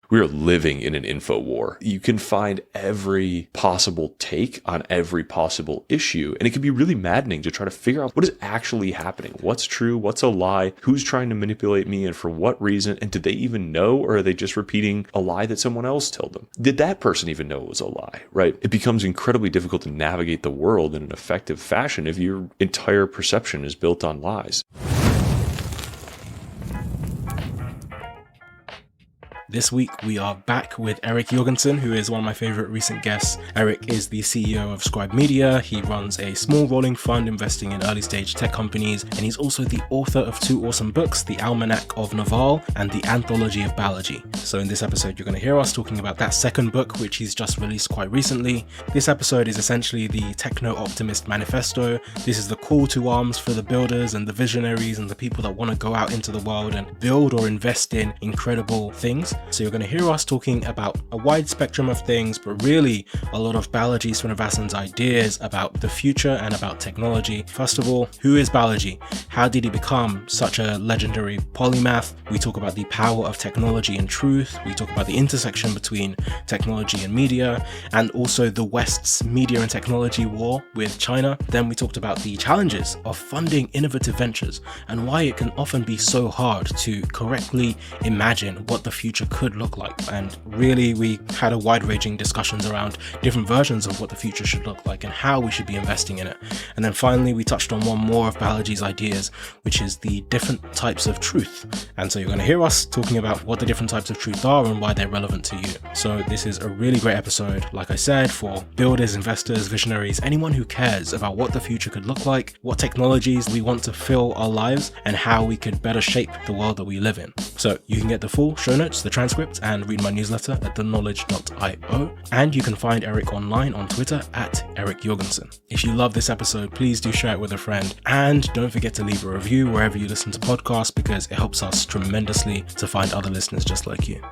We are living in an info war. You can find every possible take on every possible issue, and it can be really maddening to try to figure out what is actually happening. What's true? What's a lie? Who's trying to manipulate me and for what reason? And did they even know, or are they just repeating a lie that someone else told them? Did that person even know it was a lie, right? It becomes incredibly difficult to navigate the world in an effective fashion if your entire perception is built on lies. This week, we are back with Eric Jorgenson, who is one of my favorite recent guests. Eric is the CEO of Scribe Media. He runs a small rolling fund investing in early stage tech companies, and he's also the author of two awesome books, the Almanack of Naval and the Anthology of Balaji. So in this episode, you're going to hear us talking about that second book, which he's just released quite recently. This episode is essentially the Techno-optimist manifesto. This is the call to arms for the builders and the visionaries and the people that want to go out into the world and build or invest in incredible things. So you're going to hear us talking about a wide spectrum of things, but really a lot of Balaji Srinivasan's ideas about the future and about technology. First of all, who is Balaji? How did he become such a legendary polymath? We talk about the power of technology and truth. We talk about the intersection between technology and media, and also the West's media and technology war with China. Then we talked about the challenges of funding innovative ventures and why it can often be so hard to correctly imagine what the future could look like. And really, we had a wide-ranging discussions around different versions of what the future should look like and how we should be investing in it. And then finally, we touched on one more of Balaji's ideas, which is the different types of truth. And so you're going to hear us talking about what the different types of truth are and why they're relevant to you. So this is a really great episode, like I said, for builders, investors, visionaries, anyone who cares about what the future could look like, what technologies we want to fill our lives, and how we could better shape the world that we live in. So you can get the full show notes, the transcript, and read my newsletter at theknowledge.io. And you can find Eric online on Twitter at Eric Jorgenson. If you love this episode, please do share it with a friend. And don't forget to leave a review wherever you listen to podcasts, because it helps us tremendously to find other listeners just like you.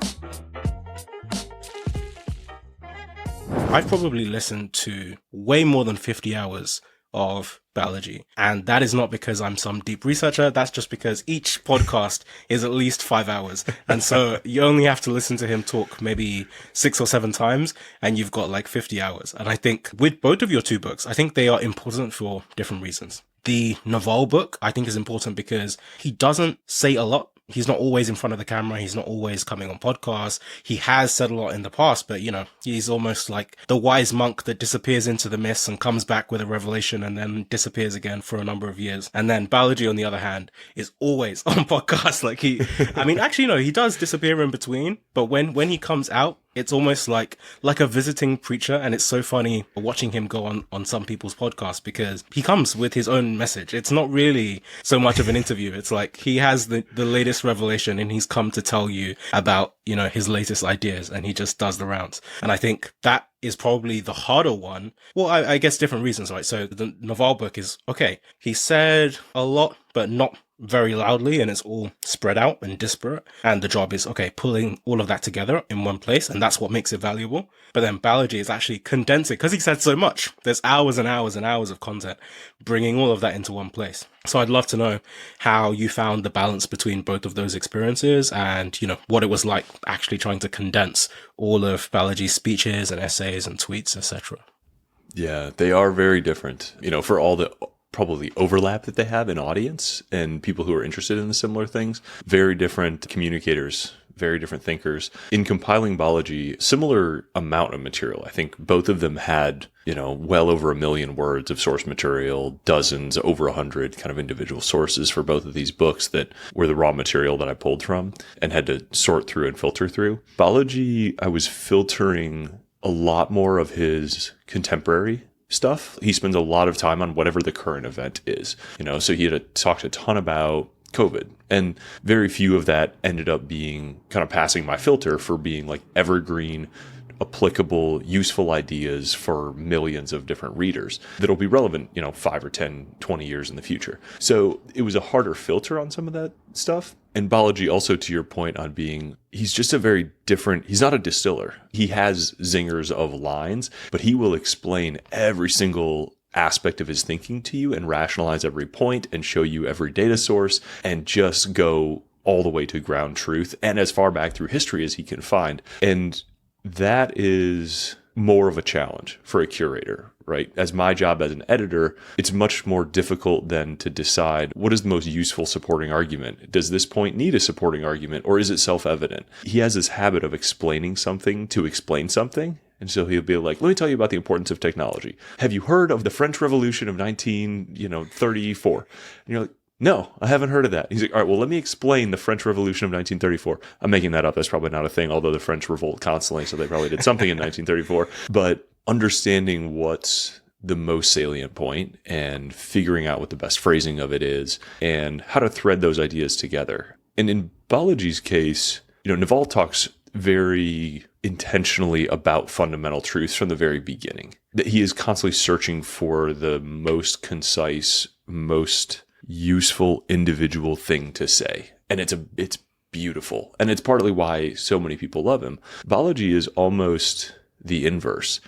I've probably listened to way more than 50 hours of Balaji, and that is not because I'm some deep researcher. That's just because each podcast is at least 5 hours, and so you only have to listen to him talk maybe 6 or 7 times and you've got like 50 hours. And I think with both of your two books, I think they are important for different reasons. The Naval book, I think, is important because he doesn't say a lot. He's not always in front of the camera. He's not always coming on podcasts. He has said a lot in the past, but he's almost like the wise monk that disappears into the mist and comes back with a revelation and then disappears again for a number of years. And then Balaji, on the other hand, is always on podcasts. Like he does disappear in between, but when he comes out, it's almost like a visiting preacher, and it's so funny watching him go on some people's podcasts because he comes with his own message. It's not really so much of an interview. It's like he has the latest revelation and he's come to tell you about, his latest ideas, and he just does the rounds. And I think that is probably the harder one. Well, I guess different reasons, right? So the Naval book is, okay, he said a lot, but not very loudly, and it's all spread out and disparate. And the job is, okay, pulling all of that together in one place, and that's what makes it valuable. But then Balaji is actually condensing, because he said so much. There's hours and hours and hours of content, bringing all of that into one place. So I'd love to know how you found the balance between both of those experiences and, what it was like actually trying to condense all of Balaji's speeches and essays and tweets, etc. Yeah, they are very different, for all the probably overlap that they have in audience and people who are interested in the similar things. Very different communicators, very different thinkers. In compiling Balaji, similar amount of material. I think both of them had, well over 1 million words of source material, dozens, over 100 kind of individual sources for both of these books that were the raw material that I pulled from and had to sort through and filter through. Balaji, I was filtering a lot more of his contemporary stuff. He spends a lot of time on whatever the current event is, so he had talked a ton about COVID, and very few of that ended up being kind of passing my filter for being like evergreen, applicable, useful ideas for millions of different readers that'll be relevant, 5 or 10, 20 years in the future. So it was a harder filter on some of that stuff. And Balaji, also to your point on he's just a very different, he's not a distiller. He has zingers of lines, but he will explain every single aspect of his thinking to you and rationalize every point and show you every data source and just go all the way to ground truth and as far back through history as he can find. And that is more of a challenge for a curator, right? As my job as an editor, it's much more difficult than to decide what is the most useful supporting argument. Does this point need a supporting argument, or is it self-evident? He has this habit of explaining something to explain something. And so he'll be like, let me tell you about the importance of technology. Have you heard of the French Revolution of 1934? And you're like, no, I haven't heard of that. He's like, all right, well, let me explain the French Revolution of 1934. I'm making that up. That's probably not a thing, although the French revolt constantly, so they probably did something in 1934. But understanding what's the most salient point and figuring out what the best phrasing of it is and how to thread those ideas together. And in Balaji's case, Naval talks very intentionally about fundamental truths from the very beginning. That he is constantly searching for the most concise, most useful individual thing to say. And it's beautiful. And it's partly why so many people love him. Balaji is almost the inverse.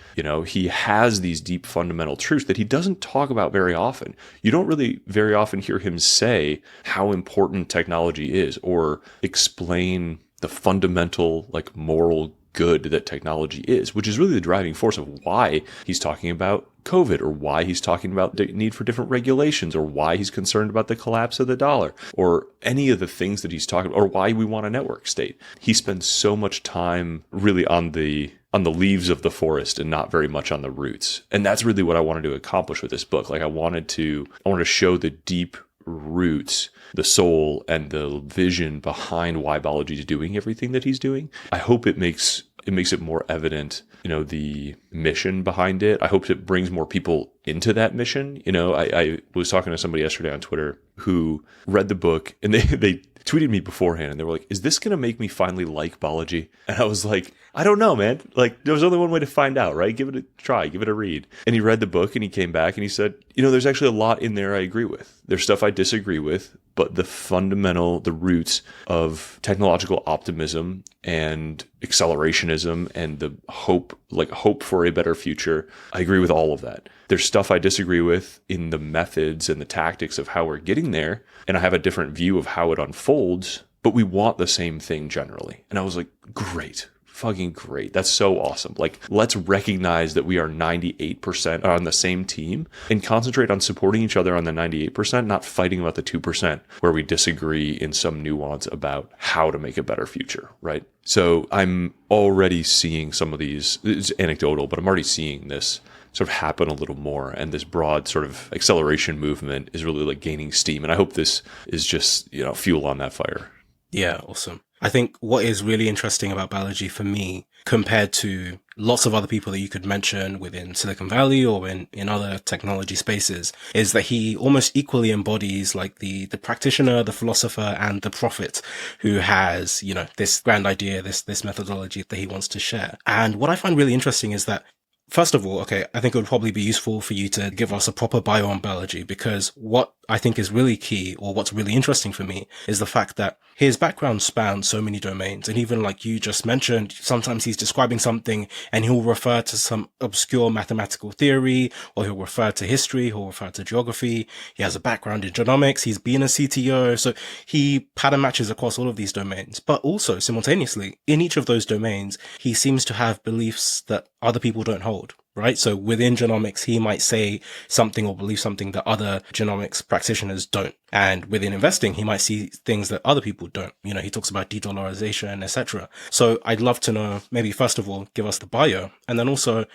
He has these deep fundamental truths that he doesn't talk about very often. You don't really very often hear him say how important technology is or explain the fundamental, moral good that technology is, which is really the driving force of why he's talking about COVID, or why he's talking about the need for different regulations, or why he's concerned about the collapse of the dollar, or any of the things that he's talking about, or why we want a network state. He spends so much time really on the leaves of the forest and not very much on the roots. And that's really what I wanted to accomplish with this book. I wanted to show the deep roots, the soul, and the vision behind why Balaji is doing everything that he's doing. I hope it makes it more evident, the mission behind it. I hope it brings more people into that mission. I was talking to somebody yesterday on Twitter who read the book, and they tweeted me beforehand, and they were like, is this going to make me finally like Balaji? And I was like, I don't know, man. There's only one way to find out, right? Give it a try, give it a read. And he read the book and he came back and he said, there's actually a lot in there I agree with. There's stuff I disagree with, but the roots of technological optimism and accelerationism and the hope for a better future, I agree with all of that. There's stuff I disagree with in the methods and the tactics of how we're getting there, and I have a different view of how it unfolds, but we want the same thing generally. And I was like, great. Fucking great. That's so awesome. Let's recognize that we are 98% on the same team and concentrate on supporting each other on the 98%, not fighting about the 2% where we disagree in some nuance about how to make a better future, right? So I'm already seeing some of these, it's anecdotal, but I'm already seeing this sort of happen a little more, and this broad sort of acceleration movement is really gaining steam. And I hope this is just, fuel on that fire. Yeah, awesome. I think what is really interesting about Balaji for me, compared to lots of other people that you could mention within Silicon Valley or in other technology spaces, is that he almost equally embodies the practitioner, the philosopher, and the prophet who has, this grand idea, this methodology that he wants to share. And what I find really interesting is that, first of all, I think it would probably be useful for you to give us a proper bio on Balaji, because what I think is really key, or what's really interesting for me, is the fact that his background spans so many domains. And even like you just mentioned, sometimes he's describing something and he'll refer to some obscure mathematical theory, or he'll refer to history, he'll refer to geography. He has a background in genomics. He's been a CTO. So he pattern matches across all of these domains. But also simultaneously, in each of those domains, he seems to have beliefs that other people don't hold. Right? So within genomics, he might say something or believe something that other genomics practitioners don't. And within investing, he might see things that other people don't. He talks about de-dollarization, etc. So I'd love to know, maybe first of all, give us the bio. And then also,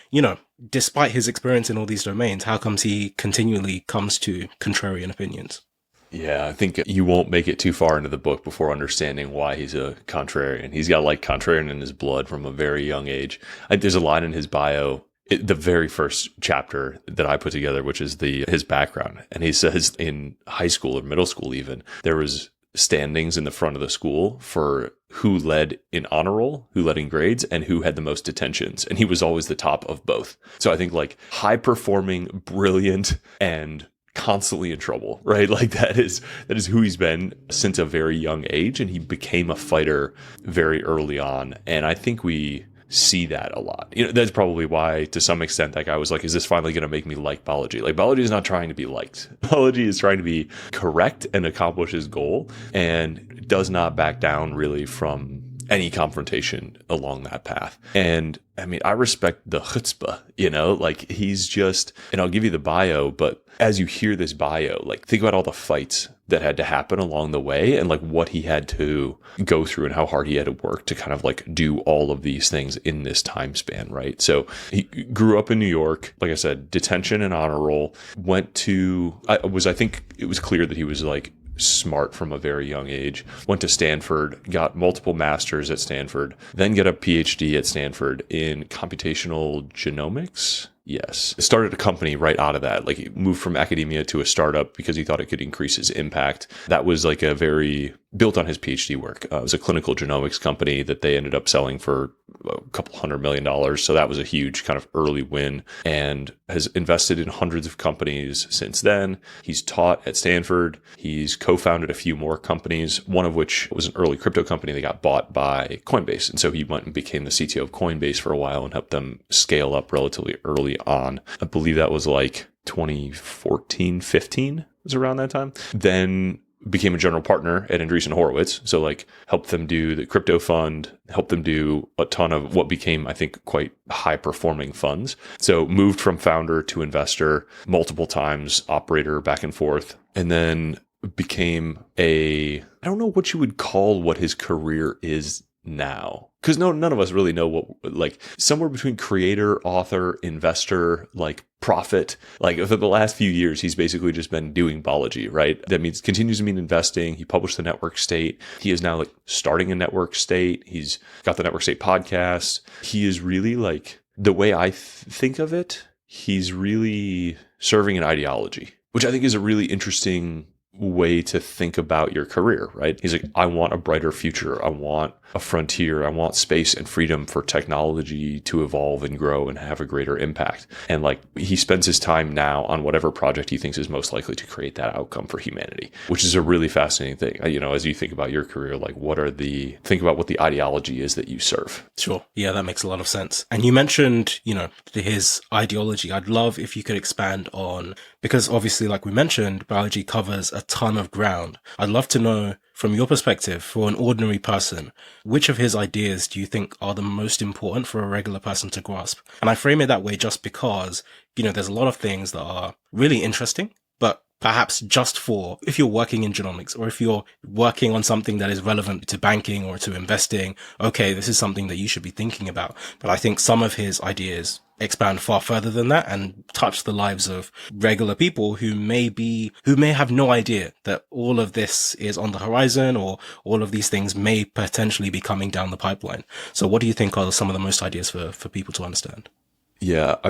despite his experience in all these domains, how comes he continually comes to contrarian opinions? Yeah, I think you won't make it too far into the book before understanding why he's a contrarian. He's got contrarian in his blood from a very young age. There's a line in his bio, the very first chapter that I put together, which is his background. And he says in high school or middle school even, there was standings in the front of the school for who led in honor roll, who led in grades, and who had the most detentions. And he was always the top of both. So I think high performing, brilliant, and constantly in trouble, right? That is who he's been since a very young age. And he became a fighter very early on. And I think we see that a lot. That's probably why, to some extent, that guy was like, is this finally going to make me like Balaji? Balaji is not trying to be liked. Balaji is trying to be correct and accomplish his goal. And does not back down really from any confrontation along that path. And I mean, I respect the chutzpah, like he's just, and I'll give you the bio, but as you hear this bio, like think about all the fights that had to happen along the way and like what he had to go through and how hard he had to work to kind of like do all of these things in this time span, right? So he grew up in New York, like I said, detention and honor roll, I think it was clear that he was like smart from a very young age, went to Stanford, got multiple masters at Stanford, then get a PhD at Stanford in computational genomics. Yes. Started a company right out of that. Like he moved from academia to a startup because he thought it could increase his impact. That was like built on his PhD work. It was a clinical genomics company that they ended up selling for a couple $100 million. So that was a huge kind of early win, and has invested in hundreds of companies since then. He's taught at Stanford. He's co-founded a few more companies, one of which was an early crypto company that got bought by Coinbase. And so he went and became the CTO of Coinbase for a while and helped them scale up relatively early on. I believe that was like 2014, 15 was around that time. Then became a general partner at Andreessen Horowitz. So like helped them do the crypto fund, helped them do a ton of what became, I think, quite high performing funds. So moved from founder to investor multiple times, operator back and forth, and then became I don't know what you would call what his career is now. Because none of us really know what, like somewhere between creator, author, investor, like profit. Like for the last few years, he's basically just been doing Balaji, right? That means continues to mean investing. He published the Network State. He is now like starting a Network State. He's got the Network State podcast. He is really like, the way I think of it, he's really serving an ideology, which I think is a really interesting way to think about your career, right? He's like, I want a brighter future. I want a frontier. I want space and freedom for technology to evolve and grow and have a greater impact. And like he spends his time now on whatever project he thinks is most likely to create that outcome for humanity, which is a really fascinating thing. As you think about your career, like think about what the ideology is that you serve. Sure. Yeah, that makes a lot of sense. And you mentioned, his ideology. I'd love if you could expand on, because obviously, like we mentioned, Balaji covers a ton of ground. I'd love to know, from your perspective, for an ordinary person, which of his ideas do you think are the most important for a regular person to grasp? And I frame it that way just because, there's a lot of things that are really interesting, but perhaps just for if you're working in genomics or if you're working on something that is relevant to banking or to investing, okay, this is something that you should be thinking about. But I think some of his ideas expand far further than that and touch the lives of regular people who may have no idea that all of this is on the horizon or all of these things may potentially be coming down the pipeline. So what do you think are some of the most ideas for people to understand? Yeah, I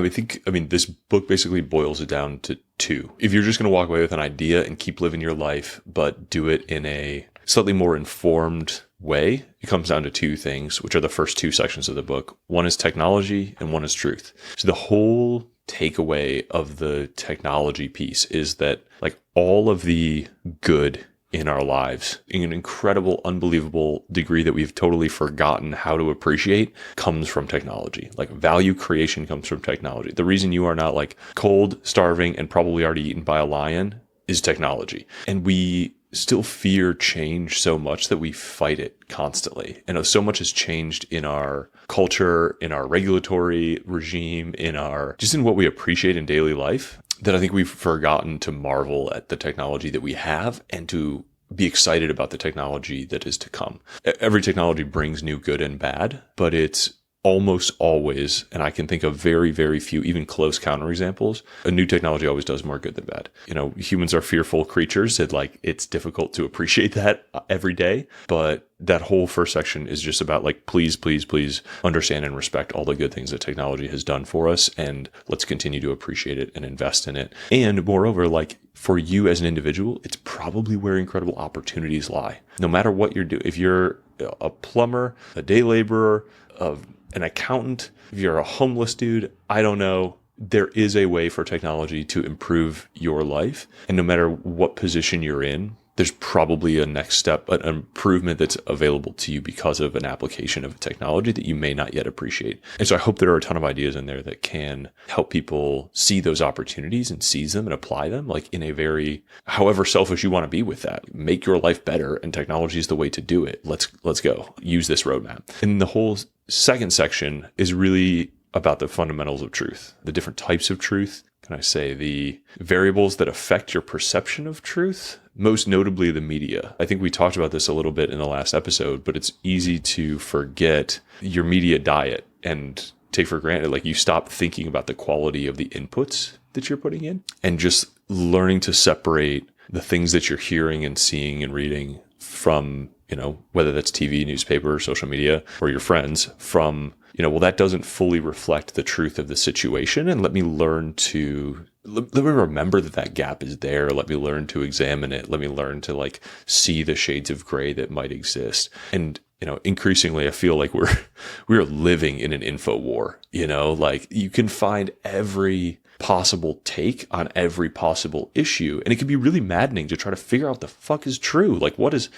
mean, this book basically boils it down to two. If you're just going to walk away with an idea and keep living your life, but do it in a slightly more informed way, it comes down to two things, which are the first two sections of the book. One is technology and one is truth. So the whole takeaway of the technology piece is that like all of the good in our lives, in an incredible, unbelievable degree that we've totally forgotten how to appreciate, comes from technology. Like value creation comes from technology. The reason you are not like cold, starving, and probably already eaten by a lion is technology. And we still fear change so much that we fight it constantly. And so much has changed in our culture, in our regulatory regime, in what we appreciate in daily life, that I think we've forgotten to marvel at the technology that we have and to be excited about the technology that is to come. Every technology brings new good and bad, but it's almost always, and I can think of very, very few, even close counterexamples, a new technology always does more good than bad. Humans are fearful creatures, and like it's difficult to appreciate that every day. But that whole first section is just about like, please, please, please understand and respect all the good things that technology has done for us, and let's continue to appreciate it and invest in it. And moreover, like for you as an individual, it's probably where incredible opportunities lie. No matter what you're doing, if you're a plumber, a day laborer, an accountant, if you're a homeless dude, I don't know, there is a way for technology to improve your life. And no matter what position you're in, there's probably a next step, an improvement that's available to you because of an application of a technology that you may not yet appreciate. And so I hope there are a ton of ideas in there that can help people see those opportunities and seize them and apply them, like in a very, however selfish you want to be with that. Make your life better, and technology is the way to do it. Let's go. Use this roadmap. And the whole second section is really about the fundamentals of truth, the different types of truth. Can I say the variables that affect your perception of truth? Most notably the media. I think we talked about this a little bit in the last episode, but it's easy to forget your media diet and take for granted, like you stop thinking about the quality of the inputs that you're putting in and just learning to separate the things that you're hearing and seeing and reading from, whether that's TV, newspaper, social media, or your friends from, well, that doesn't fully reflect the truth of the situation. And let me learn to, let me remember that gap is there. Let me learn to examine it. Let me learn to see the shades of gray that might exist. And, increasingly, I feel like we're living in an info war, you can find every possible take on every possible issue. And it can be really maddening to try to figure out what the fuck is true. Like what is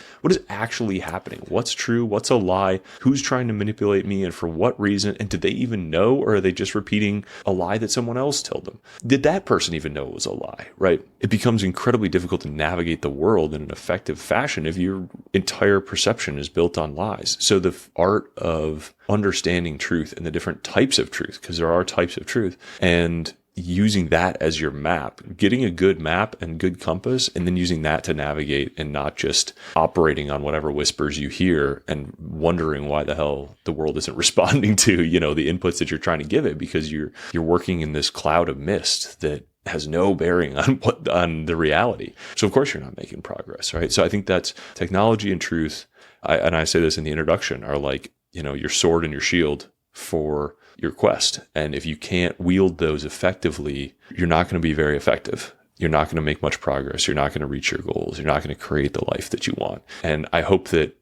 actually happening? What's true? What's a lie? Who's trying to manipulate me and for what reason? And did they even know, or are they just repeating a lie that someone else told them? Did that person even know it was a lie, right? It becomes incredibly difficult to navigate the world in an effective fashion if your entire perception is built on lies. So the art of understanding truth and the different types of truth, because there are types of truth, and using that as your map, getting a good map and good compass, and then using that to navigate and not just operating on whatever whispers you hear and wondering why the hell the world isn't responding to, the inputs that you're trying to give it, because you're working in this cloud of mist that has no bearing on the reality. So of course you're not making progress, right? So I think that's technology and truth. And I say this in the introduction, are like, your sword and your shield for your quest. And if you can't wield those effectively, you're not going to be very effective. You're not going to make much progress. You're not going to reach your goals. You're not going to create the life that you want. And I hope that,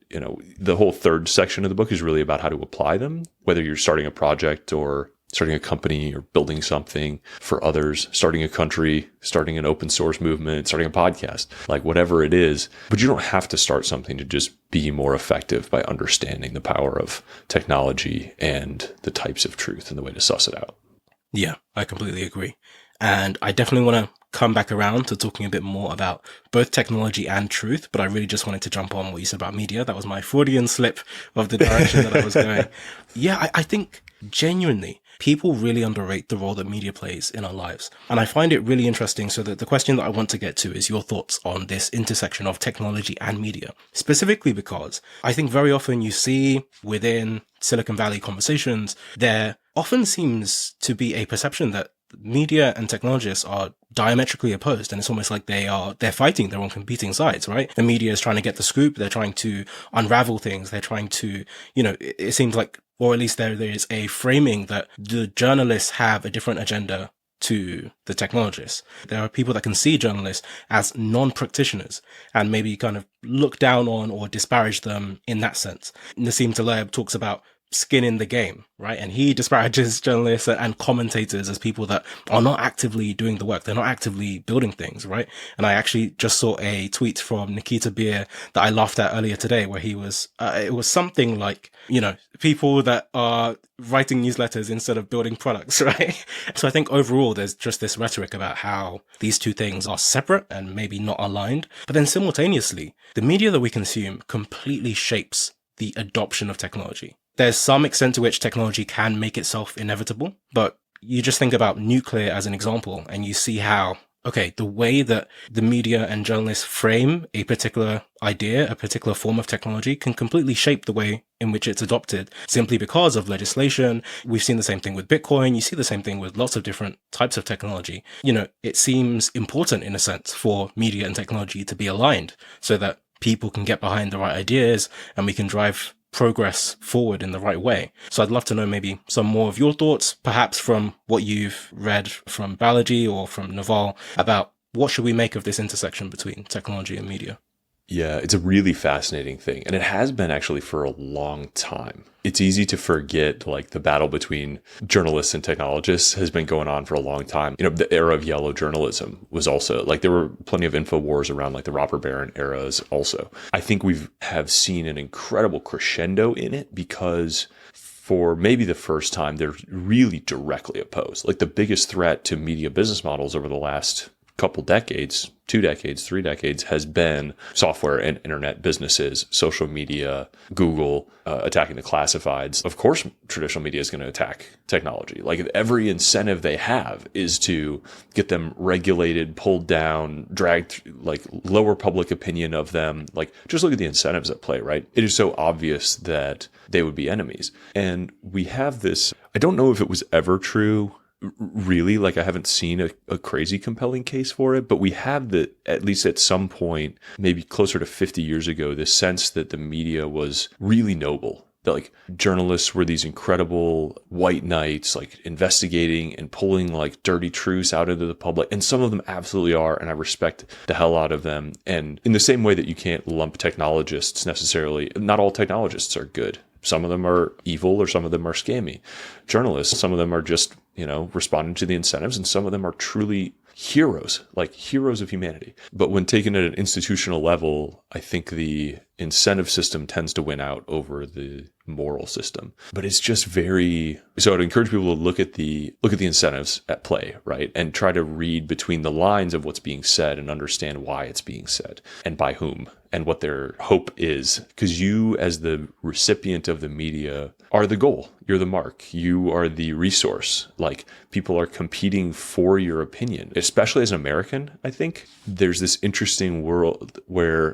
the whole third section of the book is really about how to apply them, whether you're starting a project or starting a company or building something for others, starting a country, starting an open source movement, starting a podcast, like whatever it is. But you don't have to start something to just be more effective by understanding the power of technology and the types of truth and the way to suss it out. Yeah, I completely agree. And I definitely want to come back around to talking a bit more about both technology and truth, but I really just wanted to jump on what you said about media. That was my Freudian slip of the direction that I was going. Yeah, I think genuinely, people really underrate the role that media plays in our lives. And I find it really interesting. So that the question that I want to get to is your thoughts on this intersection of technology and media, specifically because I think very often you see within Silicon Valley conversations, there often seems to be a perception that media and technologists are diametrically opposed, and it's almost like they're fighting their own competing sides, right? The media is trying to get the scoop, they're trying to unravel things, they're trying to, it seems like, or at least there is a framing that the journalists have a different agenda to the technologists. There are people that can see journalists as non-practitioners and maybe kind of look down on or disparage them in that sense. Nassim Taleb talks about skin in the game, right? And he disparages journalists and commentators as people that are not actively doing the work. They're not actively building things, right? And I actually just saw a tweet from Nikita Beer that I laughed at earlier today, where he was, it was something like, people that are writing newsletters instead of building products, right? So I think overall, there's just this rhetoric about how these two things are separate and maybe not aligned. But then simultaneously, the media that we consume completely shapes the adoption of technology. There's some extent to which technology can make itself inevitable, but you just think about nuclear as an example and you see how, okay, the way that the media and journalists frame a particular idea, a particular form of technology can completely shape the way in which it's adopted simply because of legislation. We've seen the same thing with Bitcoin. You see the same thing with lots of different types of technology. It seems important in a sense for media and technology to be aligned so that people can get behind the right ideas and we can drive progress forward in the right way. So I'd love to know maybe some more of your thoughts, perhaps from what you've read from Balaji or from Naval, about what should we make of this intersection between technology and media? Yeah, it's a really fascinating thing. And it has been actually for a long time. It's easy to forget like the battle between journalists and technologists has been going on for a long time. The era of yellow journalism was also like there were plenty of info wars around like the robber baron eras also. I think have seen an incredible crescendo in it because for maybe the first time, they're really directly opposed. Like the biggest threat to media business models over the last couple decades, 2 decades, 3 decades, has been software and internet businesses, social media, Google, attacking the classifieds. Of course, traditional media is going to attack technology. Like every incentive they have is to get them regulated, pulled down, dragged, like lower public opinion of them. Like just look at the incentives at play, right? It is so obvious that they would be enemies. And we have this, I don't know if it was ever true really, like I haven't seen a crazy compelling case for it, but we have that at least at some point, maybe closer to 50 years ago, this sense that the media was really noble. That like journalists were these incredible white knights, like investigating and pulling like dirty truths out into the public. And some of them absolutely are. And I respect the hell out of them. And in the same way that you can't lump technologists necessarily, not all technologists are good. Some of them are evil or some of them are scammy. Journalists, some of them are just, responding to the incentives, and some of them are truly heroes, like heroes of humanity. But when taken at an institutional level, I think the incentive system tends to win out over the moral system. But it's just so I'd encourage people to look at the incentives at play, right? And try to read between the lines of what's being said and understand why it's being said and by whom and what their hope is. Because you, as the recipient of the media, are the goal. You're the mark. You are the resource. Like people are competing for your opinion, especially as an American. I think there's this interesting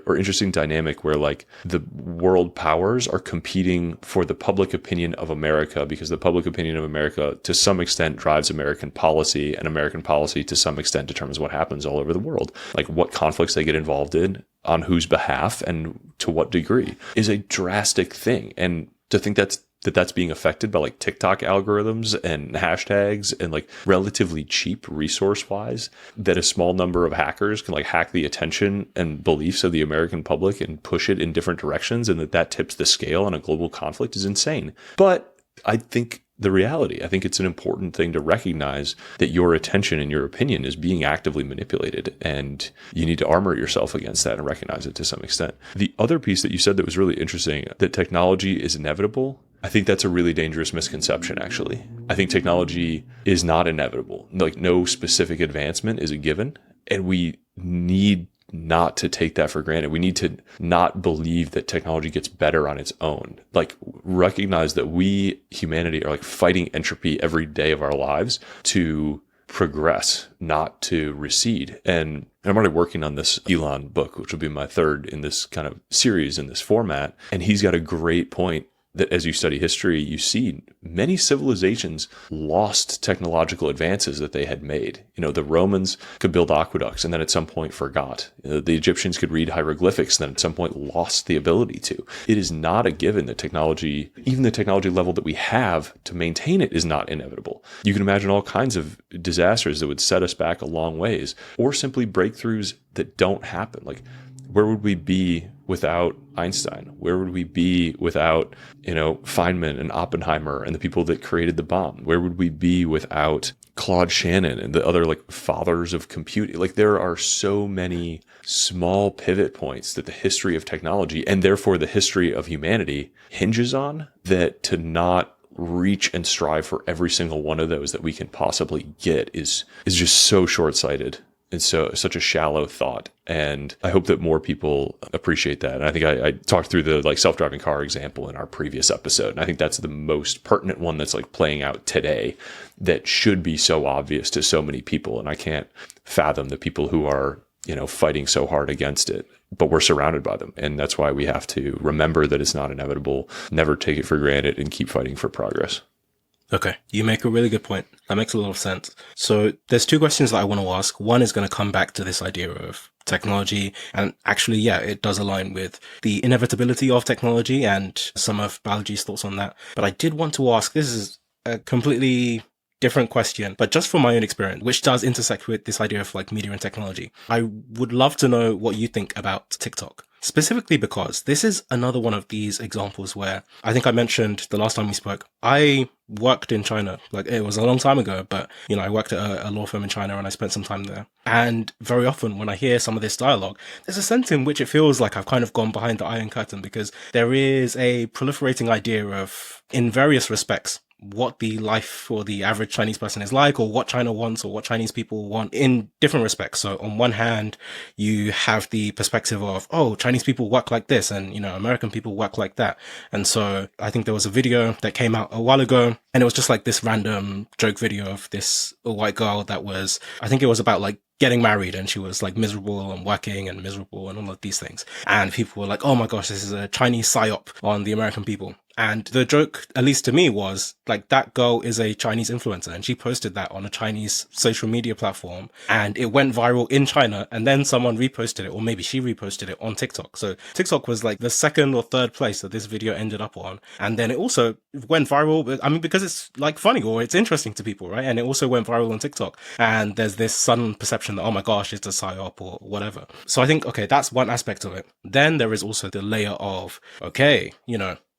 interesting dynamic where like the world powers are competing for the public opinion of America, because the public opinion of America to some extent drives American policy, and American policy to some extent determines what happens all over the world. Like what conflicts they get involved in, on whose behalf, and to what degree is a drastic thing. And to think that's being affected by like TikTok algorithms and hashtags and like relatively cheap resource wise, that a small number of hackers can like hack the attention and beliefs of the American public and push it in different directions, and that tips the scale on a global conflict is insane. But I think it's an important thing to recognize that your attention and your opinion is being actively manipulated, and you need to armor yourself against that and recognize it to some extent. The other piece that you said that was really interesting, that technology is inevitable, I think that's a really dangerous misconception, actually. I think technology is not inevitable. Like no specific advancement is a given, and we need not to take that for granted. We need to not believe that technology gets better on its own. Like recognize that we, humanity, are like fighting entropy every day of our lives to progress, not to recede. And I'm already working on this Elon book, which will be my third in this kind of series in this format. And he's got a great point that as you study history, you see many civilizations lost technological advances that they had made. The Romans could build aqueducts and then at some point forgot. The Egyptians could read hieroglyphics and then at some point lost the ability to. It is not a given that technology, even the technology level that we have to maintain it, is not inevitable. You can imagine all kinds of disasters that would set us back a long ways, or simply breakthroughs that don't happen. Like, where would we be without Einstein? Where would we be without, Feynman and Oppenheimer and the people that created the bomb? Where would we be without Claude Shannon and the other like fathers of computing? Like there are so many small pivot points that the history of technology, and therefore the history of humanity, hinges on, that to not reach and strive for every single one of those that we can possibly get is just so short-sighted. And so such a shallow thought. And I hope that more people appreciate that. And I think I talked through the like self-driving car example in our previous episode. And I think that's the most pertinent one that's like playing out today, that should be so obvious to so many people. And I can't fathom the people who are, fighting so hard against it, but we're surrounded by them. And that's why we have to remember that it's not inevitable, never take it for granted, and keep fighting for progress. Okay, you make a really good point. That makes a lot of sense. So there's 2 questions that I want to ask. One is going to come back to this idea of technology. And actually, it does align with the inevitability of technology and some of Balaji's thoughts on that. But I did want to ask, this is a completely different question, but just from my own experience, which does intersect with this idea of like media and technology. I would love to know what you think about TikTok. Specifically because this is another one of these examples where I think I mentioned the last time we spoke, I worked in China. Like, it was a long time ago, but I worked at a law firm in China and I spent some time there. And very often when I hear some of this dialogue, there's a sense in which it feels like I've kind of gone behind the Iron Curtain, because there is a proliferating idea of, in various respects, what the life for the average Chinese person is like, or what China wants, or what Chinese people want in different respects. So on one hand, you have the perspective of, oh, Chinese people work like this, and, American people work like that. And so I think there was a video that came out a while ago, and it was just like this random joke video of this white girl that was, I think it was about like getting married, and she was like miserable and working and miserable and all of these things. And people were like, oh my gosh, this is a Chinese psyop on the American people. And the joke, at least to me, was like, that girl is a Chinese influencer, and she posted that on a Chinese social media platform, and it went viral in China, and then someone reposted it, or maybe she reposted it on TikTok. So TikTok was like the second or third place that this video ended up on. And then it also went viral, because it's like funny, or it's interesting to people, right? And it also went viral on TikTok. And there's this sudden perception that, oh my gosh, it's a psyop or whatever. So I think, okay, that's one aspect of it. Then there is also the layer of, okay,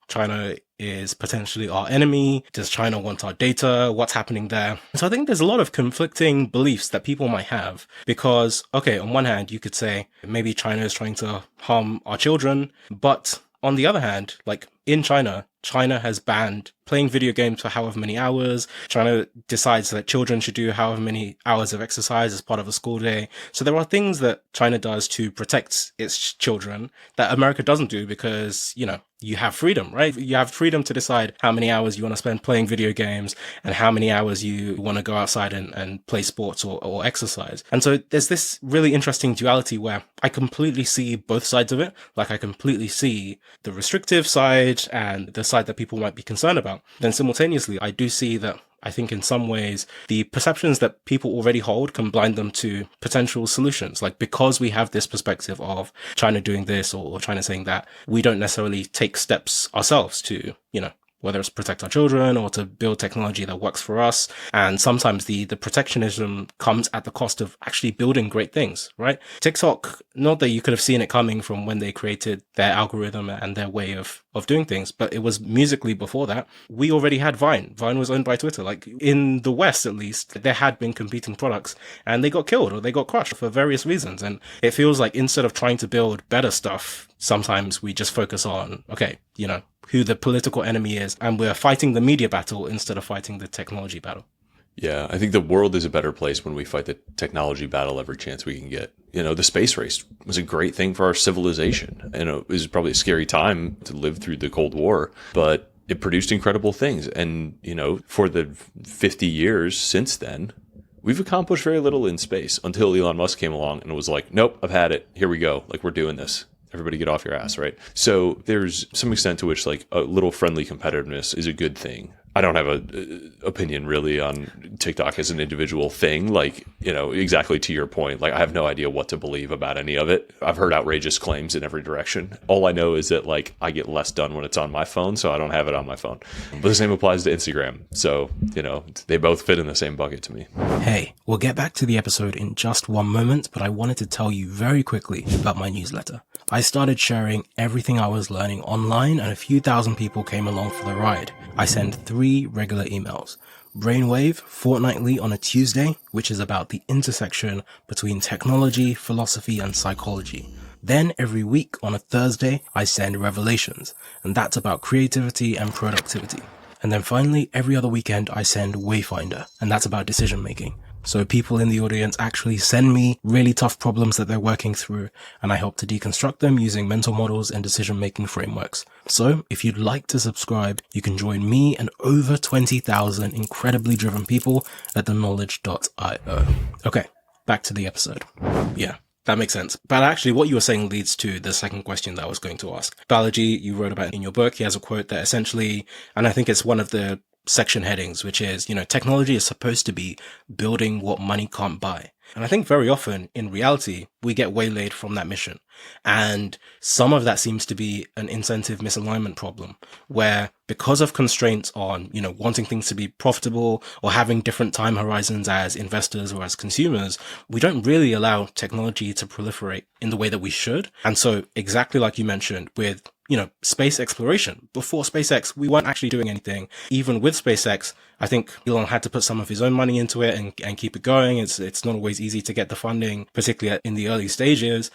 China is potentially our enemy. Does China want our data? What's happening there? So I think there's a lot of conflicting beliefs that people might have, because, okay, on one hand, you could say maybe China is trying to harm our children, but on the other hand, like in China has banned playing video games for however many hours. China decides that children should do however many hours of exercise as part of a school day. So there are things that China does to protect its children that America doesn't do, because, you have freedom, right? You have freedom to decide how many hours you want to spend playing video games and how many hours you want to go outside and play sports or exercise. And so there's this really interesting duality where I completely see both sides of it. Like, I completely see the restrictive side and the side that people might be concerned about. Then simultaneously, I do see that I think in some ways, the perceptions that people already hold can blind them to potential solutions. Like, because we have this perspective of China doing this or China saying that, we don't necessarily take steps ourselves to, whether it's protect our children or to build technology that works for us. And sometimes the protectionism comes at the cost of actually building great things, right? TikTok, not that you could have seen it coming from when they created their algorithm and their way of doing things, but it was Musical.ly before that. We already had Vine. Vine was owned by Twitter. Like, in the West, at least, there had been competing products, and they got killed or they got crushed for various reasons. And it feels like instead of trying to build better stuff, sometimes we just focus on, okay, who the political enemy is, and we're fighting the media battle instead of fighting the technology battle. Yeah, I think the world is a better place when we fight the technology battle every chance we can get. The space race was a great thing for our civilization. And it was probably a scary time to live through the Cold War, but it produced incredible things. And, for the 50 years since then, we've accomplished very little in space until Elon Musk came along and was like, nope, I've had it. Here we go. Like, we're doing this. Everybody get off your ass, right? So there's some extent to which like a little friendly competitiveness is a good thing. I don't have a opinion really on TikTok as an individual thing. Like, exactly to your point, like I have no idea what to believe about any of it. I've heard outrageous claims in every direction. All I know is that like I get less done when it's on my phone, so I don't have it on my phone. But the same applies to Instagram. So, they both fit in the same bucket to me. Hey, we'll get back to the episode in just one moment, but I wanted to tell you very quickly about my newsletter. I started sharing everything I was learning online, and a few thousand people came along for the ride. I send 3 regular emails. Brainwave, fortnightly on a Tuesday, which is about the intersection between technology, philosophy, and psychology. Then every week on a Thursday, I send Revelations, and that's about creativity and productivity. And then finally, every other weekend, I send Wayfinder, and that's about decision making. So people in the audience actually send me really tough problems that they're working through, and I help to deconstruct them using mental models and decision-making frameworks. So if you'd like to subscribe, you can join me and over 20,000 incredibly driven people at theknowledge.io. Okay, back to the episode. Yeah, that makes sense. But actually what you were saying leads to the second question that I was going to ask. Balaji, you wrote about in your book, he has a quote that essentially, and I think it's one of the section headings, which is, technology is supposed to be building what money can't buy. And I think very often in reality, we get waylaid from that mission. And some of that seems to be an incentive misalignment problem where because of constraints on, wanting things to be profitable or having different time horizons as investors or as consumers, we don't really allow technology to proliferate in the way that we should. And so exactly like you mentioned with space exploration. Before SpaceX, we weren't actually doing anything. Even with SpaceX, I think Elon had to put some of his own money into it and keep it going. It's not always easy to get the funding, particularly in the early stages.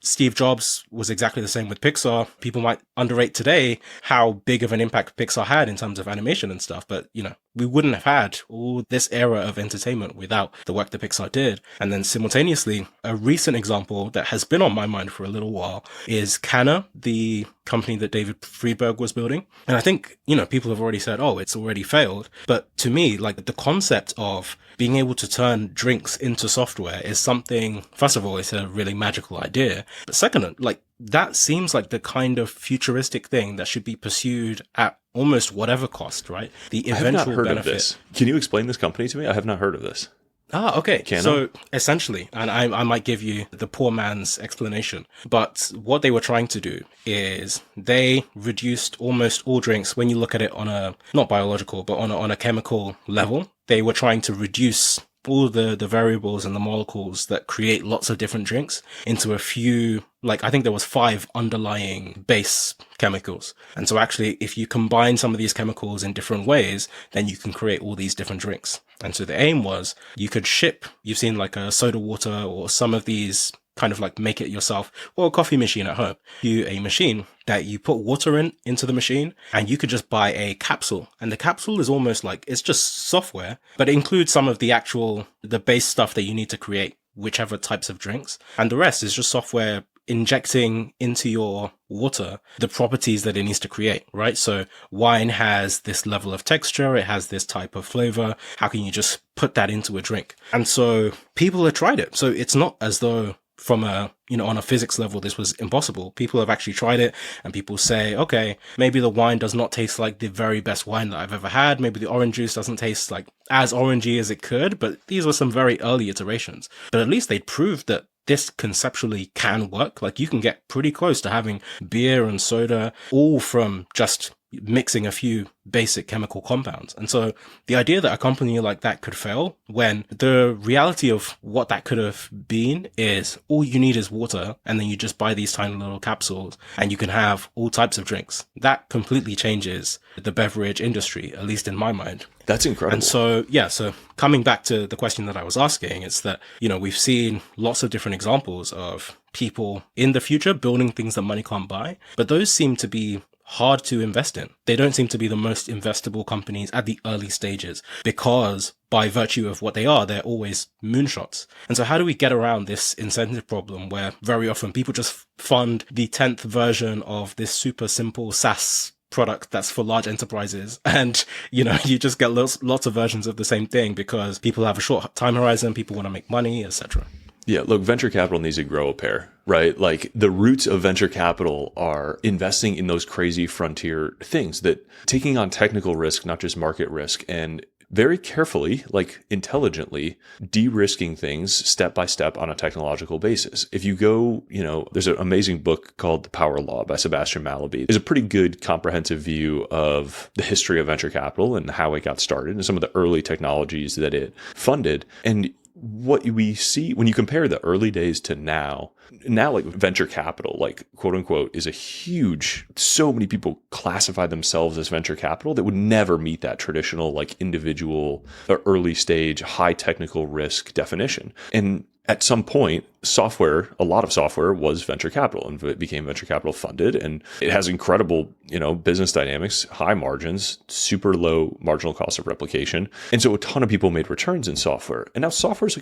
Steve Jobs was exactly the same with Pixar. People might underrate today how big of an impact Pixar had in terms of animation and stuff. But, we wouldn't have had all this era of entertainment without the work that Pixar did. And then simultaneously, a recent example that has been on my mind for a little while is Canna, the company that David Friedberg was building. And I think, people have already said, oh, it's already failed. But to me, like the concept of being able to turn drinks into software is something, first of all, it's a really magical idea. But second, like that seems like the kind of futuristic thing that should be pursued at almost whatever cost, right? The eventual I have not heard benefit. of this. Can you explain this company to me? I have not heard of this. Okay. Can So essentially, and I might give you the poor man's explanation, but what they were trying to do is they reduced almost all drinks when you look at it on a, not biological, but on a chemical level. They were trying to reduce all the variables and the molecules that create lots of different drinks into a few, like I think there was 5 underlying base chemicals. And so actually, if you combine some of these chemicals in different ways, then you can create all these different drinks. And so the aim was you could ship, you've seen like a soda water or some of these kind of like make it yourself or a coffee machine at home, a machine that you put water into the machine and you could just buy a capsule. And the capsule is almost like, it's just software, but it includes some of the base stuff that you need to create whichever types of drinks. And the rest is just software injecting into your water the properties that it needs to create, right? So wine has this level of texture, it has this type of flavor. How can you just put that into a drink? And so people have tried it. So it's not as though from a, on a physics level, this was impossible. People have actually tried it and people say, okay, maybe the wine does not taste like the very best wine that I've ever had. Maybe the orange juice doesn't taste like as orangey as it could, but these were some very early iterations. But at least they'd proved that this conceptually can work. Like you can get pretty close to having beer and soda all from just mixing a few basic chemical compounds. And so the idea that a company like that could fail when the reality of what that could have been is all you need is water and then you just buy these tiny little capsules and you can have all types of drinks. That completely changes the beverage industry, at least in my mind. That's incredible. And so, so coming back to the question that I was asking, it's that, we've seen lots of different examples of people in the future building things that money can't buy, but those seem to be hard to invest in. They don't seem to be the most investable companies at the early stages because by virtue of what they are, they're always moonshots. And so how do we get around this incentive problem where very often people just fund the 10th version of this super simple SaaS product that's for large enterprises and you just get lots of versions of the same thing because people have a short time horizon, people want to make money, etc. Yeah, look, venture capital needs to grow a pair, right? Like the roots of venture capital are investing in those crazy frontier things, that taking on technical risk, not just market risk, and very carefully, like intelligently, de-risking things step by step on a technological basis. If you go, there's an amazing book called The Power Law by Sebastian Mallaby. It's a pretty good comprehensive view of the history of venture capital and how it got started and some of the early technologies that it funded. And what we see when you compare the early days to now like venture capital, like quote unquote, is a huge, so many people classify themselves as venture capital that would never meet that traditional, like individual or early stage, high technical risk definition. And at some point, a lot of software was venture capital and it became venture capital funded. And it has incredible, business dynamics, high margins, super low marginal cost of replication. And so a ton of people made returns in software. And now software is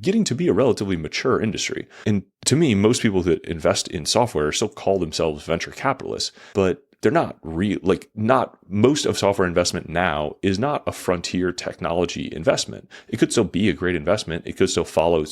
getting to be a relatively mature industry. And to me, most people that invest in software still call themselves venture capitalists, but they're not real. Like not most of software investment now is not a frontier technology investment. It could still be a great investment. It could still follow to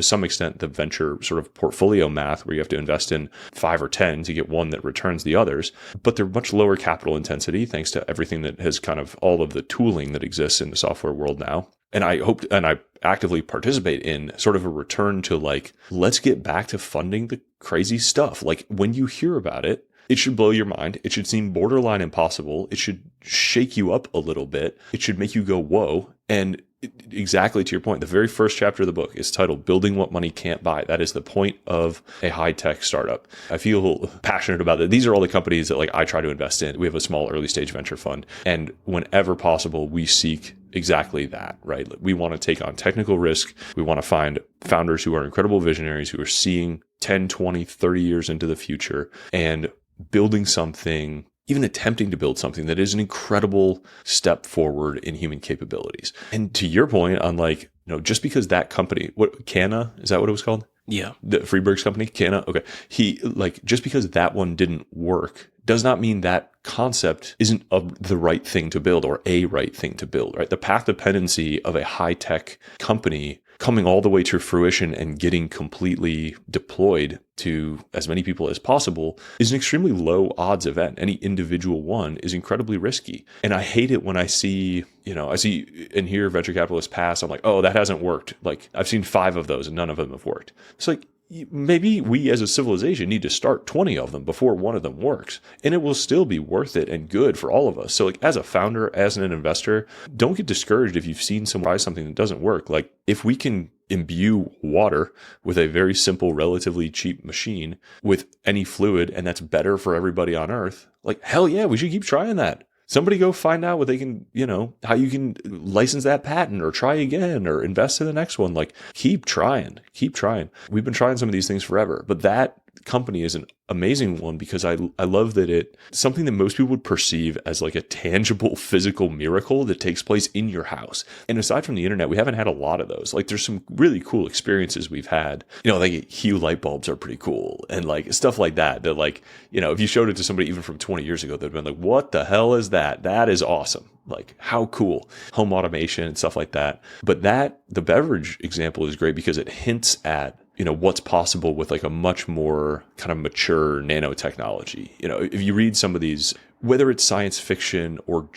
some extent the venture sort of portfolio math where you have to invest in 5 or 10 to get one that returns the others, but they're much lower capital intensity thanks to everything that has kind of all of the tooling that exists in the software world now. And I hope, and I actively participate in sort of a return to like, let's get back to funding the crazy stuff. Like when you hear about it, it should blow your mind. It should seem borderline impossible. It should shake you up a little bit. It should make you go, whoa. And exactly to your point, the very first chapter of the book is titled Building What Money Can't Buy. That is the point of a high-tech startup. I feel passionate about it. These are all the companies that like I try to invest in. We have a small early stage venture fund. And whenever possible, we seek exactly that, right? We want to take on technical risk. We want to find founders who are incredible visionaries, who are seeing 10, 20, 30 years into the future and building something, even attempting to build something that is an incredible step forward in human capabilities. And to your point on like, just because that company, what, Canna, is that what it was called? Yeah. The Freeberg's company, Canna. Okay. Just because that one didn't work does not mean that concept isn't the right thing to build or a right thing to build, right? The path dependency of a high-tech company coming all the way to fruition and getting completely deployed to as many people as possible is an extremely low odds event. Any individual one is incredibly risky. And I hate it when I see and hear venture capitalists pass. I'm like, oh, that hasn't worked. Like I've seen 5 of those and none of them have worked. It's like, maybe we as a civilization need to start 20 of them before one of them works, and it will still be worth it and good for all of us. So like as a founder, as an investor, don't get discouraged if you've seen someone try something that doesn't work. Like if we can imbue water with a very simple, relatively cheap machine with any fluid, and that's better for everybody on Earth, like hell yeah, we should keep trying that. Somebody go find out what they can, how you can license that patent or try again or invest in the next one. Like keep trying. We've been trying some of these things forever, but that company is an amazing one because I love that it's something that most people would perceive as like a tangible physical miracle that takes place in your house. And aside from the internet, we haven't had a lot of those. Like there's some really cool experiences we've had, like Hue light bulbs are pretty cool and like stuff like that like, if you showed it to somebody even from 20 years ago, they'd been like, what the hell is that? That is awesome. Like how cool. Home automation and stuff like that. But the beverage example is great because it hints at what's possible with like a much more kind of mature nanotechnology. If you read some of these, whether it's science fiction or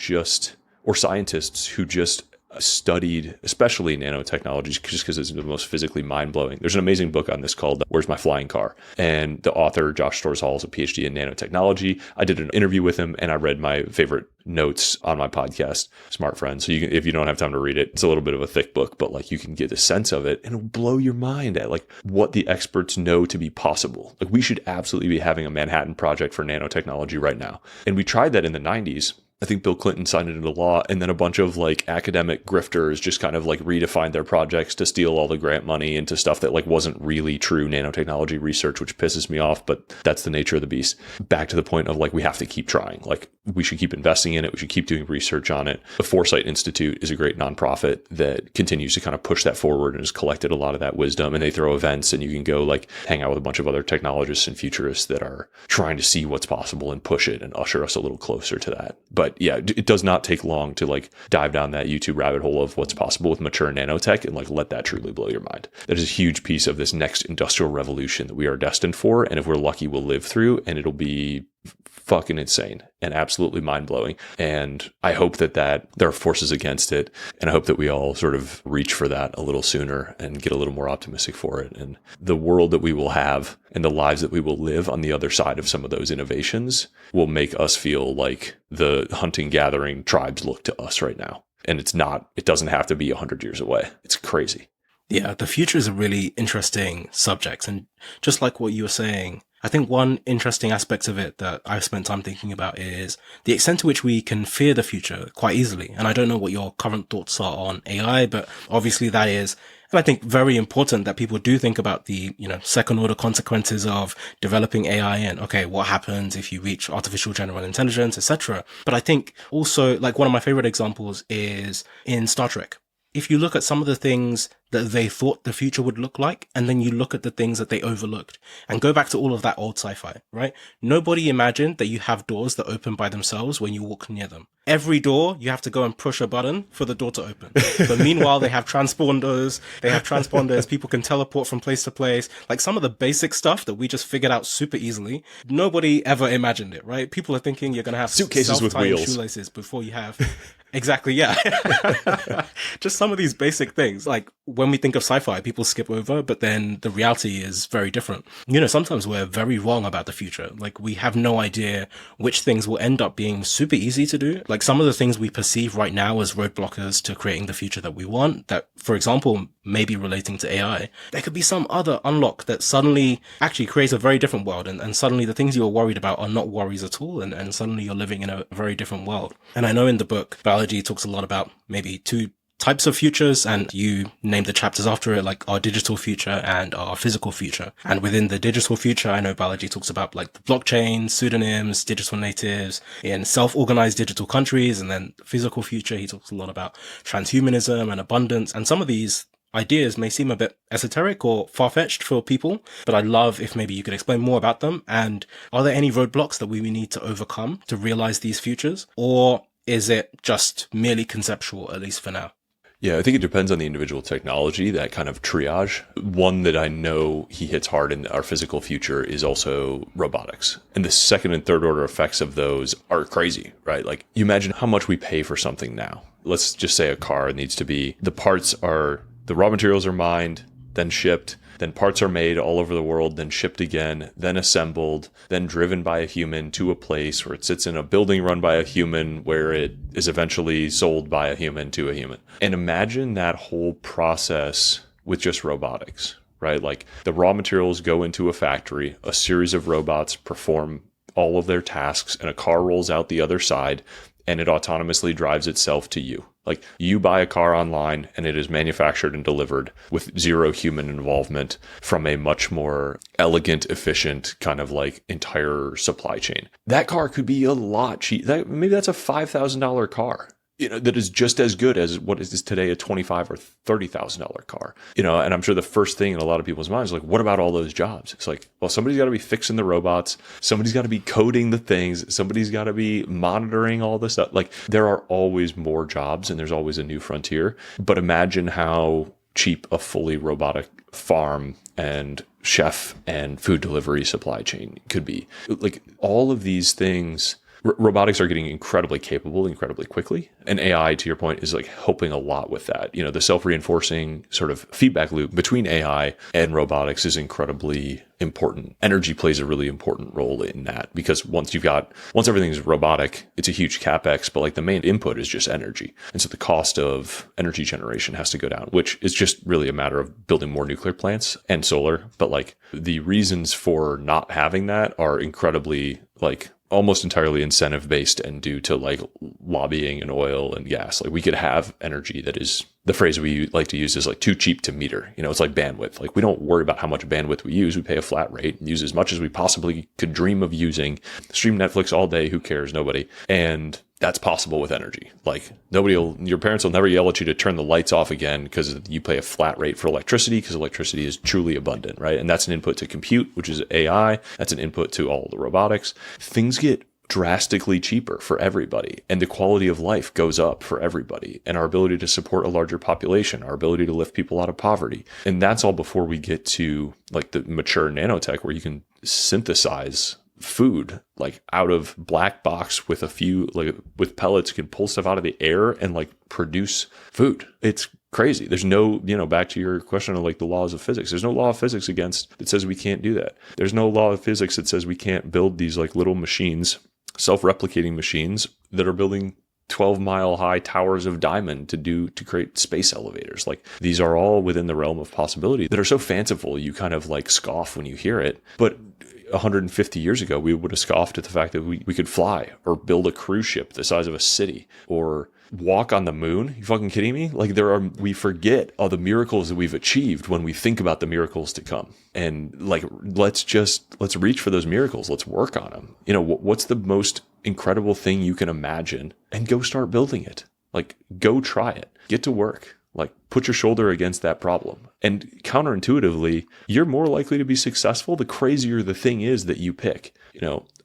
scientists who just studied, especially nanotechnologies, just because it's the most physically mind-blowing. There's an amazing book on this called Where's My Flying Car? And the author, Josh Storzal, is a PhD in nanotechnology. I did an interview with him and I read my favorite notes on my podcast, Smart Friends. So if you don't have time to read it, it's a little bit of a thick book, but like you can get a sense of it and it'll blow your mind at like what the experts know to be possible. Like we should absolutely be having a Manhattan Project for nanotechnology right now. And we tried that in the 90s. I think Bill Clinton signed it into law, and then a bunch of like academic grifters just kind of like redefined their projects to steal all the grant money into stuff that like wasn't really true nanotechnology research, which pisses me off, but that's the nature of the beast. Back to the point of like, we have to keep trying. Like we should keep investing in it. We should keep doing research on it. The Foresight Institute is a great nonprofit that continues to kind of push that forward and has collected a lot of that wisdom, and they throw events and you can go like hang out with a bunch of other technologists and futurists that are trying to see what's possible and push it and usher us a little closer to that. But yeah, it does not take long to like dive down that YouTube rabbit hole of what's possible with mature nanotech and like let that truly blow your mind. That is a huge piece of this next industrial revolution that we are destined for. And if we're lucky, we'll live through, and it'll be fucking insane and absolutely mind-blowing. And I hope that there are forces against it. And I hope that we all sort of reach for that a little sooner and get a little more optimistic for it. And the world that we will have and the lives that we will live on the other side of some of those innovations will make us feel like the hunting-gathering tribes look to us right now. And it doesn't have to be 100 years away. It's crazy. Yeah, the future is a really interesting subject. And just like what you were saying, I think one interesting aspect of it that I've spent time thinking about is the extent to which we can fear the future quite easily. And I don't know what your current thoughts are on AI, but obviously that is, and I think very important that people do think about the, second order consequences of developing AI and, okay, what happens if you reach artificial general intelligence, etc. But I think also like one of my favorite examples is in Star Trek. If you look at some of the things that they thought the future would look like, and then you look at the things that they overlooked, and go back to all of that old sci-fi, right? Nobody imagined that you have doors that open by themselves when you walk near them. Every door, you have to go and push a button for the door to open. But meanwhile, they have transponders, people can teleport from place to place. Like some of the basic stuff that we just figured out super easily, nobody ever imagined it, right? People are thinking you're going to have suitcases with wheels, shoelaces before you have Exactly, yeah. Just some of these basic things. Like when we think of sci-fi, people skip over, but then the reality is very different. Sometimes we're very wrong about the future. Like we have no idea which things will end up being super easy to do. Like some of the things we perceive right now as roadblockers to creating the future that we want, that, for example, maybe relating to AI, there could be some other unlock that suddenly actually creates a very different world. And suddenly the things you were worried about are not worries at all. And suddenly you're living in a very different world. And I know in the book, Balaji talks a lot about maybe two types of futures, and you name the chapters after it, like our digital future and our physical future. And within the digital future, I know Balaji talks about like the blockchain, pseudonyms, digital natives in self-organized digital countries. And then the physical future, he talks a lot about transhumanism and abundance. And some of these ideas may seem a bit esoteric or far-fetched for people, but I'd love if maybe you could explain more about them. And are there any roadblocks that we need to overcome to realize these futures? Or is it just merely conceptual, at least for now? Yeah, I think it depends on the individual technology, that kind of triage. One that I know he hits hard in our physical future is also robotics. And the second and third order effects of those are crazy, right? Like you imagine how much we pay for something now. Let's just say a car needs to be, the raw materials are mined, then shipped, then parts are made all over the world, then shipped again, then assembled, then driven by a human to a place where it sits in a building run by a human, where it is eventually sold by a human to a human. And imagine that whole process with just robotics, right? Like the raw materials go into a factory, a series of robots perform all of their tasks, and a car rolls out the other side, and it autonomously drives itself to you. Like you buy a car online and it is manufactured and delivered with zero human involvement from a much more elegant, efficient kind of like entire supply chain. That car could be a lot cheap. Maybe that's a $5,000 car. That is just as good as what is today a $25,000 or $30,000 car. And I'm sure the first thing in a lot of people's minds is like, what about all those jobs? It's like, well, somebody's got to be fixing the robots. Somebody's got to be coding the things. Somebody's got to be monitoring all this stuff. Like there are always more jobs and there's always a new frontier. But imagine how cheap a fully robotic farm and chef and food delivery supply chain could be. Like all of these things. Robotics are getting incredibly capable incredibly quickly. And AI, to your point, is like helping a lot with that. The self-reinforcing sort of feedback loop between AI and robotics is incredibly important. Energy plays a really important role in that, because once everything's robotic, it's a huge capex, but like the main input is just energy. And so the cost of energy generation has to go down, which is just really a matter of building more nuclear plants and solar. But like the reasons for not having that are incredibly like almost entirely incentive based and due to like lobbying and oil and gas. Like we could have energy that is, the phrase we like to use is like too cheap to meter. It's like bandwidth. Like we don't worry about how much bandwidth we use. We pay a flat rate and use as much as we possibly could dream of using. Stream Netflix all day. Who cares? Nobody. And that's possible with energy. Like your parents will never yell at you to turn the lights off again because you pay a flat rate for electricity, because electricity is truly abundant, right? And that's an input to compute, which is AI. That's an input to all the robotics. Things get drastically cheaper for everybody, and the quality of life goes up for everybody, and our ability to support a larger population, our ability to lift people out of poverty. And that's all before we get to like the mature nanotech where you can synthesize food like out of black box with with pellets. You can pull stuff out of the air and like produce food. It's crazy. There's no, back to your question of like the laws of physics. There's no law of physics that says we can't do that. There's no law of physics that says we can't build these like little machines, self-replicating machines that are building 12-mile high towers of diamond to create space elevators. Like these are all within the realm of possibility that are so fanciful you kind of like scoff when you hear it. But 150 years ago, we would have scoffed at the fact that we could fly or build a cruise ship the size of a city or walk on the moon. You fucking kidding me? Like we forget all the miracles that we've achieved when we think about the miracles to come. And like, let's reach for those miracles. Let's work on them. What's the most incredible thing you can imagine, and go start building it. Like go try it, get to work. Like put your shoulder against that problem. And counterintuitively, you're more likely to be successful the crazier the thing is that you pick.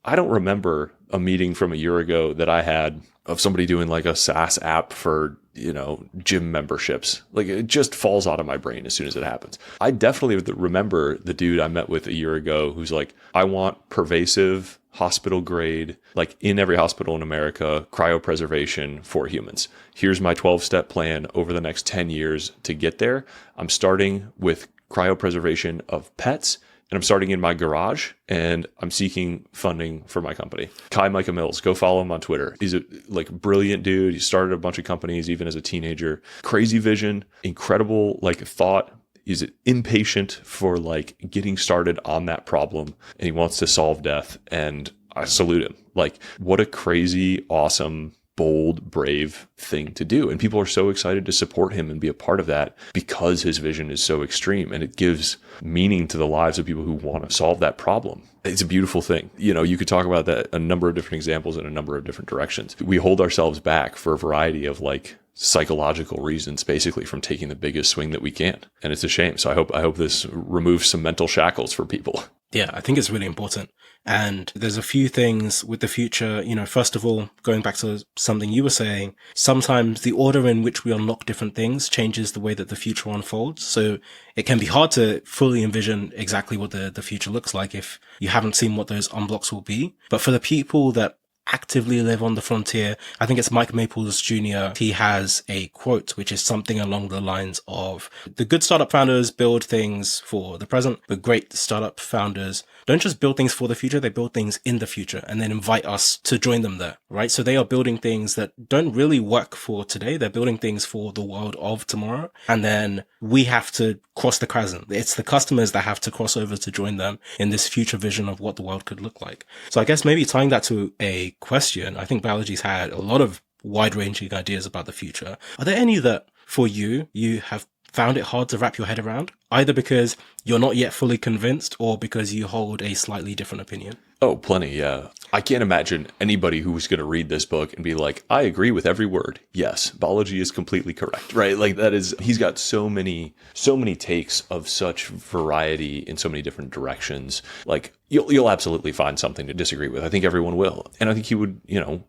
I don't remember a meeting from a year ago that I had of somebody doing like a SaaS app for gym memberships. Like, it just falls out of my brain as soon as it happens. I definitely remember the dude I met with a year ago who's like, I want pervasive hospital grade, like in every hospital in America, cryopreservation for humans. Here's my 12-step plan over the next 10 years to get there. I'm starting with cryopreservation of pets, and I'm starting in my garage, and I'm seeking funding for my company. Kai Micah Mills, go follow him on Twitter. He's a brilliant dude. He started a bunch of companies even as a teenager. Crazy vision, incredible thought. He's impatient for getting started on that problem, and he wants to solve death. And I salute him. What a crazy, awesome, bold, brave thing to do. And people are so excited to support him and be a part of that because his vision is so extreme, and it gives meaning to the lives of people who want to solve that problem. It's a beautiful thing. You could talk about that, a number of different examples in a number of different directions. We hold ourselves back for a variety of psychological reasons, basically, from taking the biggest swing that we can. And it's a shame. So I hope this removes some mental shackles for people. Yeah, I think it's really important. And there's a few things with the future. First of all, going back to something you were saying, sometimes the order in which we unlock different things changes the way that the future unfolds. So it can be hard to fully envision exactly what the future looks like if you haven't seen what those unblocks will be. But for the people that actively live on the frontier, I think it's Mike Maples Jr. He has a quote, which is something along the lines of, the good startup founders build things for the present, but great startup founders don't just build things for the future, they build things in the future and then invite us to join them there, right? So they are building things that don't really work for today. They're building things for the world of tomorrow. And then we have to cross the chasm. It's the customers that have to cross over to join them in this future vision of what the world could look like. So I guess maybe tying that to a question, I think Balaji's had a lot of wide-ranging ideas about the future. Are there any that, for you have found it hard to wrap your head around, either because you're not yet fully convinced or because you hold a slightly different opinion? Oh, plenty, yeah. I can't imagine anybody who's going to read this book and be like, I agree with every word. Yes, Balaji is completely correct, right? He's got so many takes of such variety in so many different directions. You'll absolutely find something to disagree with. I think everyone will. And I think he would,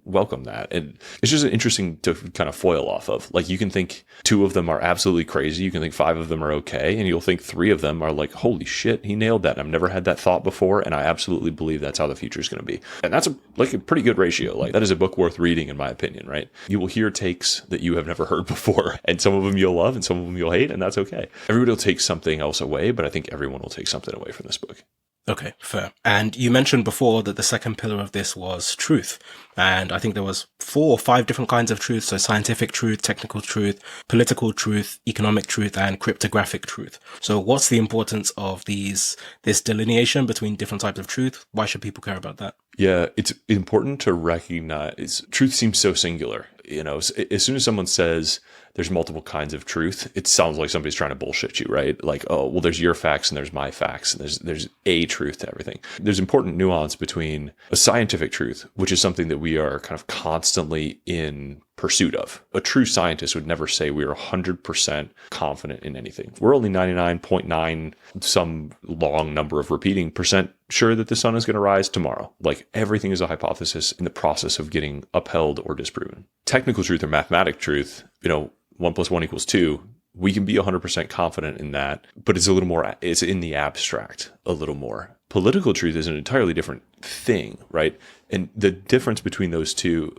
welcome that. And it's just interesting to kind of foil off of. You can think 2 of them are absolutely crazy. You can think 5 of them are okay. And you'll think 3 of them are holy shit, he nailed that. I've never had that thought before. And I absolutely believe that's how the future is going to be. And that's a pretty good ratio. That is a book worth reading, in my opinion, right? You will hear takes that you have never heard before. And some of them you'll love and some of them you'll hate. And that's okay. Everybody will take something else away, but I think everyone will take something away from this book. Okay, fair. And you mentioned before that the second pillar of this was truth. And I think there was 4 or 5 different kinds of truth. So scientific truth, technical truth, political truth, economic truth, and cryptographic truth. So what's the importance of this delineation between different types of truth? Why should people care about that? Yeah, it's important to recognize truth seems so singular. As soon as someone says there's multiple kinds of truth, it sounds like somebody's trying to bullshit you, right? Oh, well, there's your facts and there's my facts, and there's a truth to everything. There's important nuance between a scientific truth, which is something that we are kind of constantly in pursuit of. A true scientist would never say we are 100% confident in anything. We're only 99.9 some long number of repeating percent sure that the sun is going to rise tomorrow. Everything is a hypothesis in the process of getting upheld or disproven. Technical truth or mathematic truth, 1 + 1 = 2. We can be 100% confident in that, but it's it's in the abstract a little more. Political truth is an entirely different thing, right? And the difference between those two,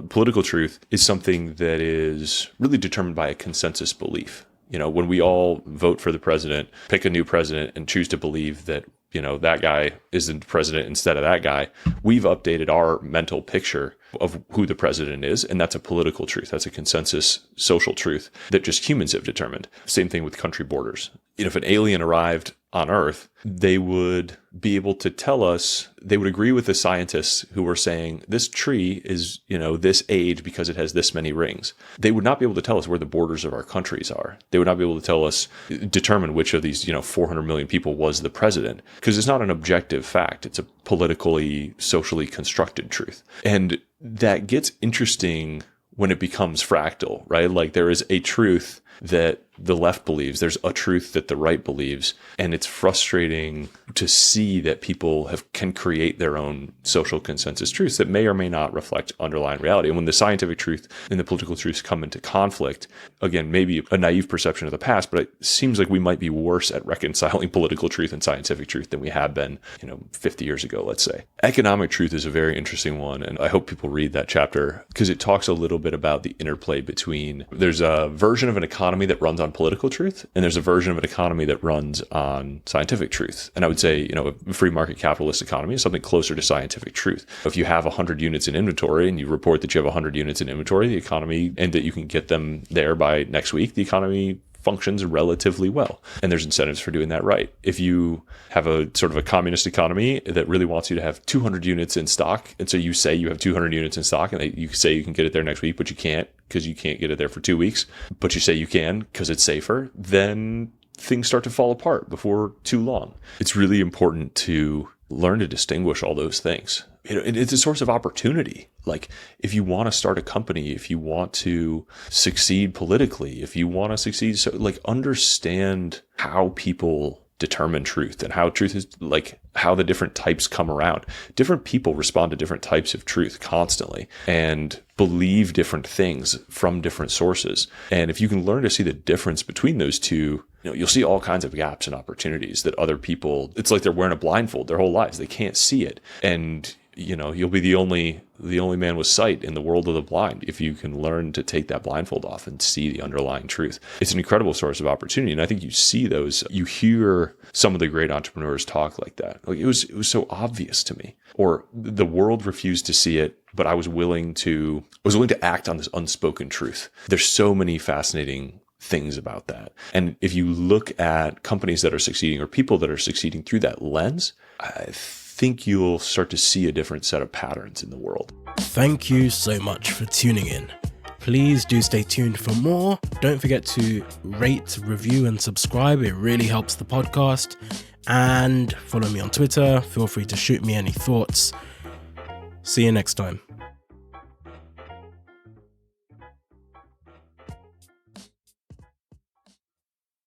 political truth is something that is really determined by a consensus belief. When we all vote for the president, pick a new president, and choose to believe that, that guy is the president instead of that guy, we've updated our mental picture of who the president is. And that's a political truth. That's a consensus social truth that just humans have determined. Same thing with country borders. If an alien arrived on Earth, they would be able to tell us, they would agree with the scientists who were saying this tree is, this age because it has this many rings. They would not be able to tell us where the borders of our countries are. They would not be able to tell us, determine which of these, 400 million people was the president, because it's not an objective fact. It's a politically, socially constructed truth. And that gets interesting when it becomes fractal, right? There is a truth that the left believes. There's a truth that the right believes. And it's frustrating to see that people can create their own social consensus truths that may or may not reflect underlying reality. And when the scientific truth and the political truths come into conflict, again, maybe a naive perception of the past, but it seems like we might be worse at reconciling political truth and scientific truth than we have been, 50 years ago, let's say. Economic truth is a very interesting one. And I hope people read that chapter because it talks a little bit about the interplay between, there's a version of an economy that runs on political truth, and there's a version of an economy that runs on scientific truth. And I would say, a free market capitalist economy is something closer to scientific truth. If you have 100 units in inventory and you report that you have 100 units in inventory, the economy, and that you can get them there by next week, the economy functions relatively well. And there's incentives for doing that right. If you have a sort of a communist economy that really wants you to have 200 units in stock, and so you say you have 200 units in stock, and you say you can get it there next week, but you can't because you can't get it there for 2 weeks, but you say you can because it's safer, then things start to fall apart before too long. It's really important to learn to distinguish all those things. It's a source of opportunity. Like if you want to start a company, if you want to succeed politically, if you want to succeed, understand how people determine truth and how truth is, how the different types come around. Different people respond to different types of truth constantly and believe different things from different sources. And if you can learn to see the difference between those two, you'll see all kinds of gaps and opportunities that other people, it's like they're wearing a blindfold their whole lives. They can't see it. And you'll be the only man with sight in the world of the blind if you can learn to take that blindfold off and see the underlying truth. It's an incredible source of opportunity. And I think you see those, you hear some of the great entrepreneurs talk like that. It was so obvious to me, or the world refused to see it, but I was willing to act on this unspoken truth. There's so many fascinating things about that. And if you look at companies that are succeeding or people that are succeeding through that lens, I think you'll start to see a different set of patterns in the world. Thank you so much for tuning in. Please do stay tuned for more. Don't forget to rate, review, and subscribe. It really helps the podcast. And follow me on Twitter. Feel free to shoot me any thoughts. See you next time.